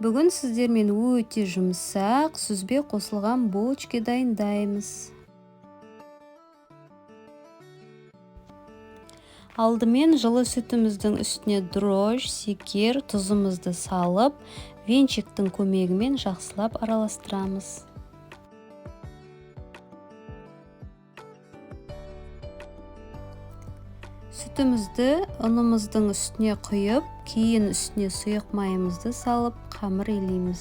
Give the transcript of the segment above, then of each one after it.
Бүгін сіздермен өте жұмсақ, сүзбе қосылған булочка дайындаймыз. Алдымен жылы сүтіміздің үстіне дрожж, секер, тұзымызды салып, венчиктің көмегімен жақсылап араластырамыз. Сүтімізді ұнымыздың үстіне құйып, кейін үстіне сұйық майымызды салып, қамыр илейміз.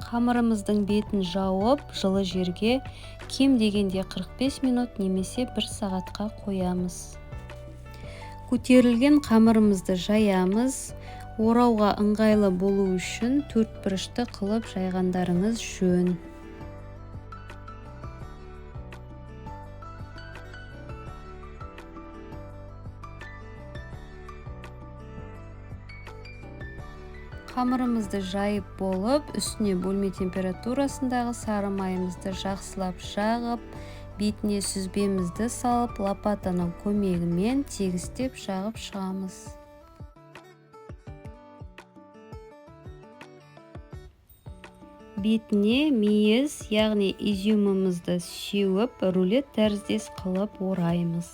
Қамырымыздың бетін жауып, жылы жерге кем дегенде 45 минут немесе 1 сағатқа қоямыз. Көтерілген қамырымызды жаямыз. Орауға ыңғайлы болу үшін 4 бұрышты қылып жайғандарыңыз жөн. Қамырымызды жайып болып, үстіне бөлме температурасындағы сары майымызды жақсылап жағып, бетіне сүзбемізді салып, лопатаның көмегімен тегістеп жағып шығамыз. Бетіне мейіз, яғни изюмымызды сеуіп, рулет тәріздес қылып ораймыз.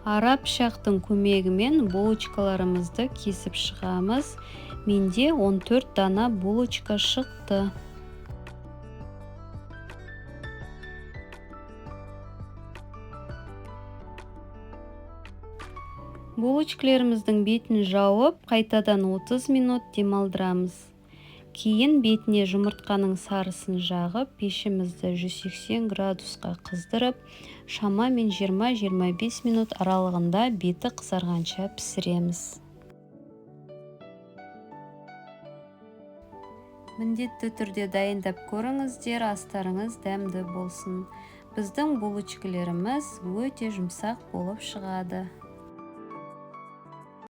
Ара пышақтың көмегімен булочкаларымызды кесіп шығамыз. Менде 14 дана булочка шықты. Булочкаларымыздың бетін жауып, қайтадан 30 минут демалдырамыз. Кейін бетіне жұмыртқаның сарысын жағып, пешімізді 180 градусқа қыздырып, шамамен 20-25 минут аралығында беті қызарғанша пісіреміз. Міндетті түрде дайындап көріңіздер, астарыңыз дәмді болсын. Біздің булочкаларымыз өте жұмсақ болып шығады.